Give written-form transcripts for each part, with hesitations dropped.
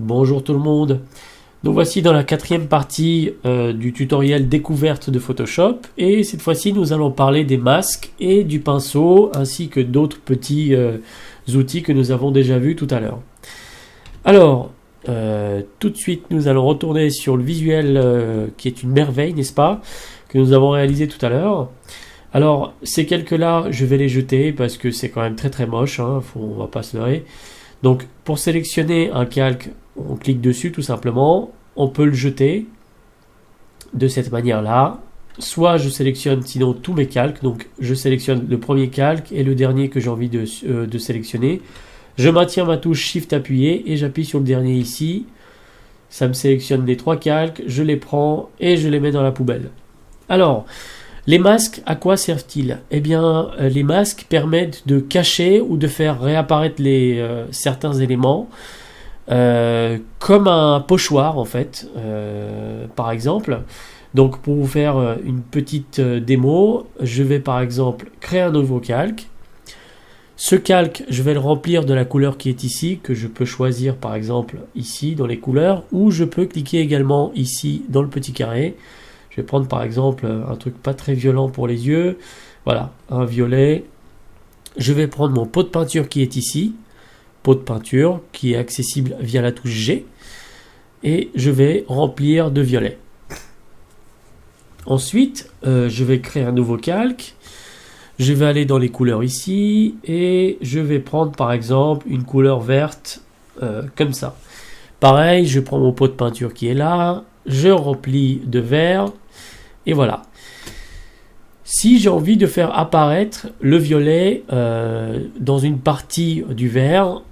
Bonjour tout le monde. Nous voici dans la quatrième partie du tutoriel découverte de Photoshop et cette fois-ci nous allons parler des masques et du pinceau ainsi que d'autres petits outils que nous avons déjà vus tout à l'heure. Alors, tout de suite nous allons retourner sur le visuel qui est une merveille, n'est-ce pas, que nous avons réalisé tout à l'heure. Alors, ces calques-là, je vais les jeter parce que c'est quand même très très moche, hein, on va pas se leurrer. Donc, pour sélectionner un calque, on clique dessus tout simplement, on peut le jeter de cette manière-là. Soit je sélectionne sinon tous mes calques, donc je sélectionne le premier calque et le dernier que j'ai envie de sélectionner. Je maintiens ma touche Shift appuyée et j'appuie sur le dernier ici. Ça me sélectionne les trois calques, je les prends et je les mets dans la poubelle. Alors, les masques, à quoi servent-ils? Eh bien, les masques permettent de cacher ou de faire réapparaître certains éléments, comme un pochoir en fait, par exemple. Donc, pour vous faire une petite démo, je vais par exemple créer un nouveau calque. Ce calque, je vais le remplir de la couleur qui est ici, que je peux choisir par exemple ici dans les couleurs, ou je peux cliquer également ici dans le petit carré. Je vais prendre par exemple un truc pas très violent pour les yeux. Voilà, un violet. Je vais prendre mon pot de peinture qui est ici. Pot de peinture qui est accessible via la touche G. Et je vais remplir de violet. Ensuite, je vais créer un nouveau calque. Je vais aller dans les couleurs ici. Et je vais prendre par exemple une couleur verte comme ça. Pareil, je prends mon pot de peinture qui est là. Je remplis de vert. Et voilà. Si j'ai envie de faire apparaître le violet dans une partie du vert,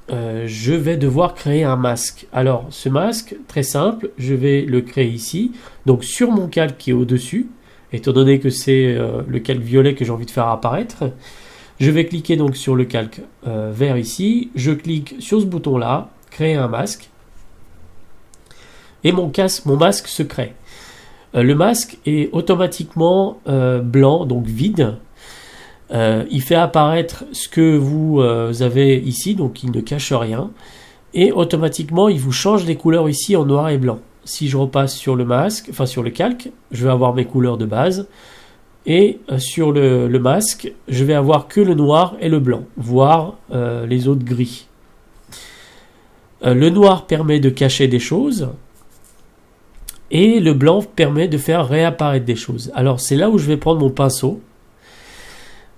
je vais devoir créer un masque. Alors, ce masque, très simple, je vais le créer ici. Donc, sur mon calque qui est au-dessus, étant donné que c'est le calque violet que j'ai envie de faire apparaître, je vais cliquer donc sur le calque vert ici. Je clique sur ce bouton-là, créer un masque. Et mon masque se crée. Le masque est automatiquement blanc, donc vide. Il fait apparaître ce que vous avez ici, donc il ne cache rien. Et automatiquement, il vous change les couleurs ici en noir et blanc. Si je repasse sur le masque, enfin sur le calque, je vais avoir mes couleurs de base. Et sur le masque, je vais avoir que le noir et le blanc, voire les autres gris. Le noir permet de cacher des choses. Et le blanc permet de faire réapparaître des choses. Alors c'est là où je vais prendre mon pinceau.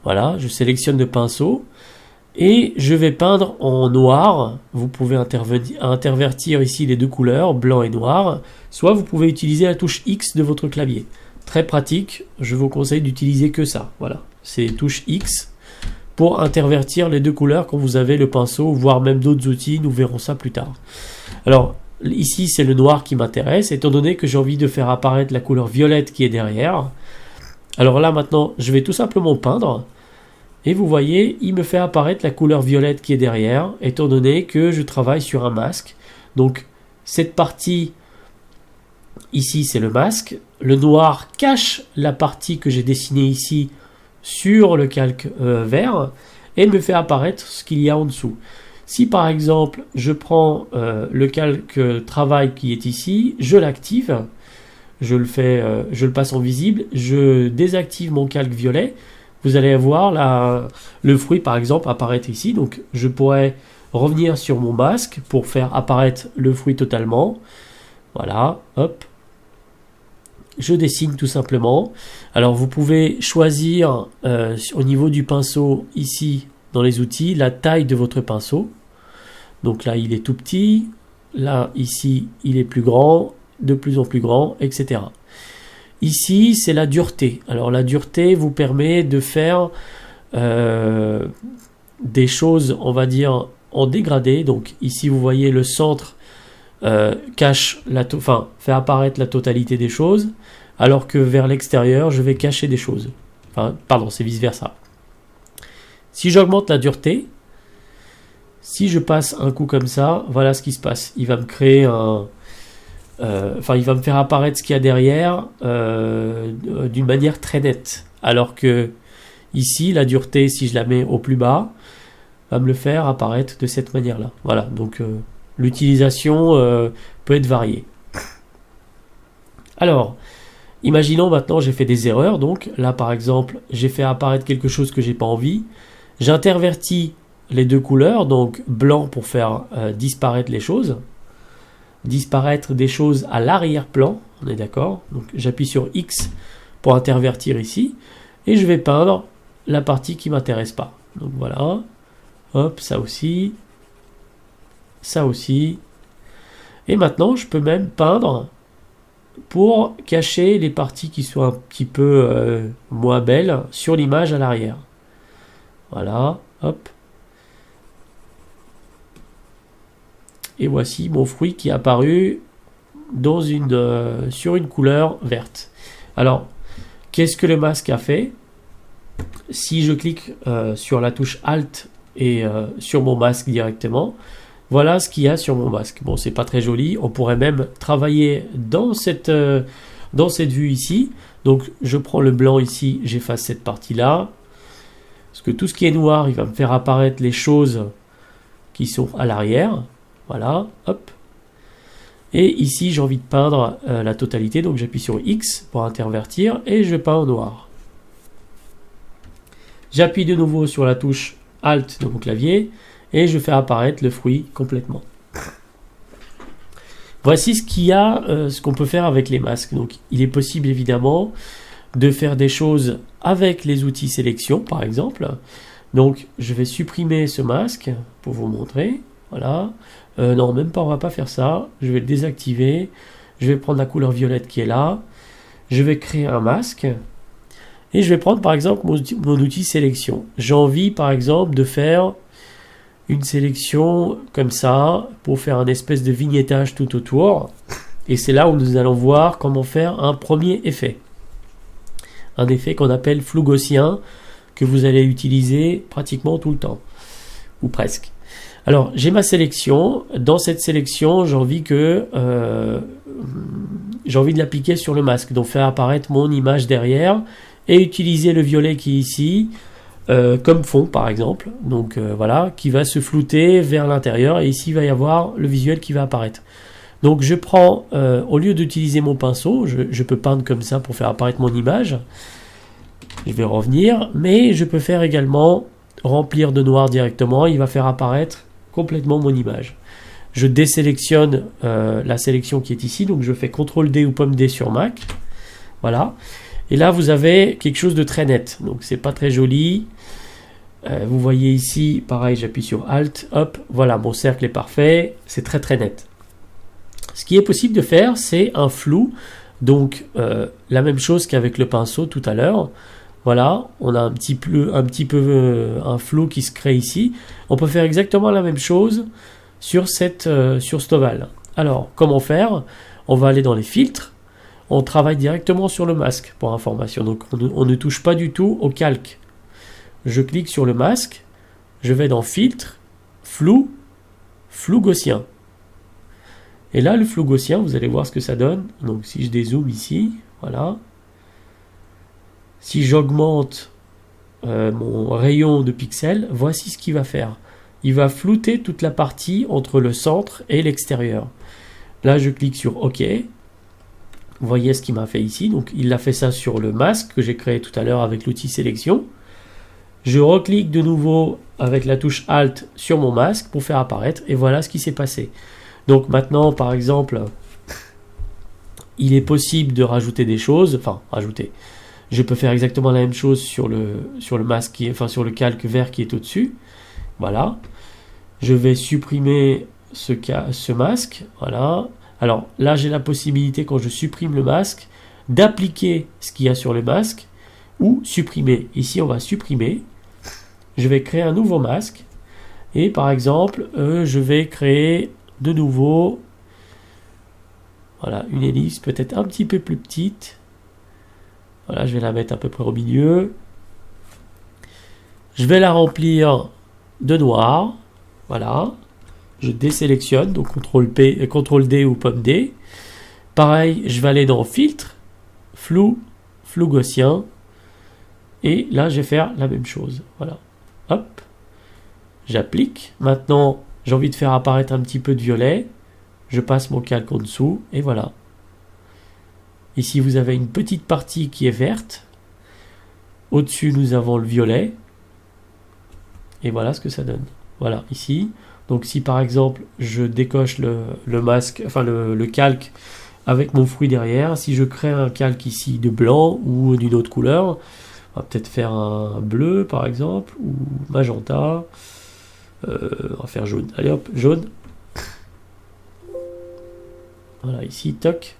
Voilà, je sélectionne le pinceau. Et je vais peindre en noir. Vous pouvez intervertir ici les deux couleurs, blanc et noir. Soit vous pouvez utiliser la touche X de votre clavier. Très pratique, je vous conseille d'utiliser que ça. Voilà, c'est touche X pour intervertir les deux couleurs quand vous avez le pinceau, voire même d'autres outils. Nous verrons ça plus tard. Alors, ici, c'est le noir qui m'intéresse, étant donné que j'ai envie de faire apparaître la couleur violette qui est derrière. Alors là, maintenant, je vais tout simplement peindre. Et vous voyez, il me fait apparaître la couleur violette qui est derrière, étant donné que je travaille sur un masque. Donc, cette partie, ici, c'est le masque. Le noir cache la partie que j'ai dessinée ici sur le calque vert et me fait apparaître ce qu'il y a en dessous. Si par exemple je prends le calque travail qui est ici, je l'active, je le passe en visible, je désactive mon calque violet, vous allez voir le fruit par exemple apparaître ici, donc je pourrais revenir sur mon masque pour faire apparaître le fruit totalement. Voilà, hop. Je dessine tout simplement. Alors vous pouvez choisir au niveau du pinceau ici dans les outils la taille de votre pinceau. Donc là il est tout petit, là ici il est plus grand, de plus en plus grand, etc. Ici c'est la dureté. Alors la dureté vous permet de faire des choses, on va dire, en dégradé. Donc ici vous voyez le centre fait apparaître la totalité des choses, alors que vers l'extérieur je vais cacher des choses. Enfin, pardon, c'est vice versa. Si j'augmente la dureté, si je passe un coup comme ça, voilà ce qui se passe. Il va me créer il va me faire apparaître ce qu'il y a derrière d'une manière très nette. Alors que ici, la dureté, si je la mets au plus bas, va me le faire apparaître de cette manière-là. Voilà, donc L'utilisation peut être variée. Alors, imaginons maintenant j'ai fait des erreurs. Donc là par exemple, j'ai fait apparaître quelque chose que j'ai pas envie. J'intervertis les deux couleurs, donc blanc pour faire disparaître les choses. Disparaître des choses à l'arrière-plan, on est d'accord. Donc j'appuie sur X pour intervertir ici. Et je vais peindre la partie qui m'intéresse pas. Donc voilà. Hop, ça aussi. Ça aussi. Et maintenant, je peux même peindre pour cacher les parties qui sont un petit peu moins belles sur l'image à l'arrière. Voilà, hop. Et voici mon fruit qui est apparu dans sur une couleur verte. Alors, qu'est-ce que le masque a fait? Si je clique sur la touche Alt et sur mon masque directement, voilà ce qu'il y a sur mon masque. Bon, c'est pas très joli. On pourrait même travailler dans cette vue ici. Donc, je prends le blanc ici, j'efface cette partie-là. Parce que tout ce qui est noir, il va me faire apparaître les choses qui sont à l'arrière. Voilà, hop. Et ici, j'ai envie de peindre la totalité. Donc, j'appuie sur X pour intervertir et je peins en noir. J'appuie de nouveau sur la touche Alt de mon clavier et je fais apparaître le fruit complètement. Voici ce qu'on peut faire avec les masques. Donc, il est possible évidemment de faire des choses avec les outils sélection, par exemple. Donc, je vais supprimer ce masque pour vous montrer. Voilà. Non, même pas, on va pas faire ça. Je vais le désactiver. Je vais prendre la couleur violette qui est là. Je vais créer un masque. Et je vais prendre par exemple mon outil sélection. J'ai envie par exemple de faire une sélection comme ça pour faire un espèce de vignettage tout autour. Et c'est là où nous allons voir comment faire un premier effet. Un effet qu'on appelle flou gaussien que vous allez utiliser pratiquement tout le temps. Ou presque. Alors, j'ai ma sélection. Dans cette sélection, j'ai envie de l'appliquer sur le masque. Donc, faire apparaître mon image derrière et utiliser le violet qui est ici comme fond, par exemple. Donc, voilà, qui va se flouter vers l'intérieur. Et ici, il va y avoir le visuel qui va apparaître. Donc, je prends, au lieu d'utiliser mon pinceau, je peux peindre comme ça pour faire apparaître mon image. Je vais revenir, mais je peux faire également remplir de noir directement. Il va faire apparaître complètement mon image. Je désélectionne la sélection qui est ici, donc je fais CTRL D ou pomme D sur Mac. Voilà. Et là, vous avez quelque chose de très net. Donc, c'est pas très joli. Vous voyez ici, pareil, j'appuie sur Alt. Hop, voilà, mon cercle est parfait. C'est très très net. Ce qui est possible de faire, c'est un flou. Donc, la même chose qu'avec le pinceau tout à l'heure. Voilà, on a un petit peu un flou qui se crée ici. On peut faire exactement la même chose sur cet ovale. Alors, comment faire? On va aller dans les filtres. On travaille directement sur le masque pour information. Donc, on ne touche pas du tout au calque. Je clique sur le masque. Je vais dans filtre, flou gaussien. Et là, le flou gaussien, vous allez voir ce que ça donne. Donc, si je dézoome ici, voilà. Si j'augmente mon rayon de pixels, voici ce qu'il va faire. Il va flouter toute la partie entre le centre et l'extérieur. Là, je clique sur OK. Vous voyez ce qu'il m'a fait ici. Donc, il a fait ça sur le masque que j'ai créé tout à l'heure avec l'outil sélection. Je reclique de nouveau avec la touche Alt sur mon masque pour faire apparaître. Et voilà ce qui s'est passé. Donc, maintenant, par exemple, il est possible de rajouter des choses. Enfin, rajouter. Je peux faire exactement la même chose sur le masque, sur le calque vert qui est au-dessus. Voilà. Je vais supprimer ce masque. Voilà. Alors là, j'ai la possibilité, quand je supprime le masque, d'appliquer ce qu'il y a sur le masque ou supprimer. Ici, on va supprimer. Je vais créer un nouveau masque. Et par exemple, je vais créer de nouveau voilà, une ellipse peut-être un petit peu plus petite. Voilà, je vais la mettre à peu près au milieu. Je vais la remplir de noir. Voilà. Je désélectionne, donc CTRL D ou pomme D. Pareil, je vais aller dans filtre, flou gaussien. Et là, je vais faire la même chose. Voilà. Hop. J'applique. Maintenant, J'ai envie de faire apparaître un petit peu de violet. Je passe mon calque en dessous et voilà. Ici, vous avez une petite partie qui est verte. Au-dessus, nous avons le violet. Et voilà ce que ça donne. Voilà, ici. Donc si par exemple, je décoche le masque, enfin le calque avec mon fruit derrière, si je crée un calque ici de blanc ou d'une autre couleur, on va peut-être faire un bleu par exemple, ou magenta. On va faire jaune. Allez hop, jaune. Voilà, ici, toc.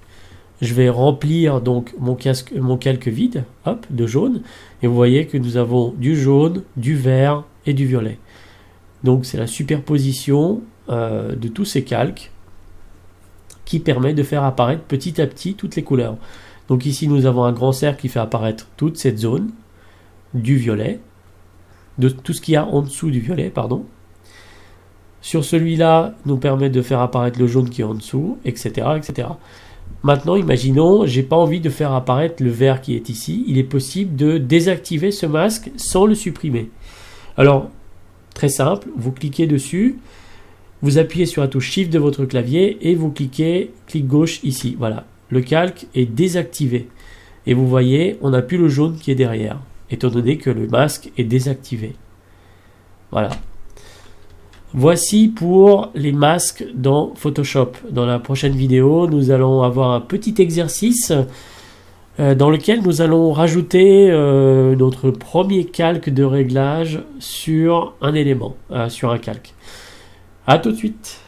Je vais remplir donc mon calque vide, hop, de jaune. Et vous voyez que nous avons du jaune, du vert et du violet. Donc c'est la superposition de tous ces calques qui permet de faire apparaître petit à petit toutes les couleurs. Donc ici nous avons un grand cercle qui fait apparaître toute cette zone du violet, de tout ce qu'il y a en dessous du violet, pardon. Sur celui-là, nous permet de faire apparaître le jaune qui est en dessous, etc., etc. Maintenant, imaginons, j'ai pas envie de faire apparaître le vert qui est ici. Il est possible de désactiver ce masque sans le supprimer. Alors, très simple, vous cliquez dessus, vous appuyez sur la touche Shift de votre clavier et vous cliquez clic gauche ici. Voilà, le calque est désactivé. Et vous voyez, on n'a plus le jaune qui est derrière, étant donné que le masque est désactivé. Voilà. Voici pour les masques dans Photoshop. Dans la prochaine vidéo, nous allons avoir un petit exercice dans lequel nous allons rajouter notre premier calque de réglage sur un élément, sur un calque. À tout de suite.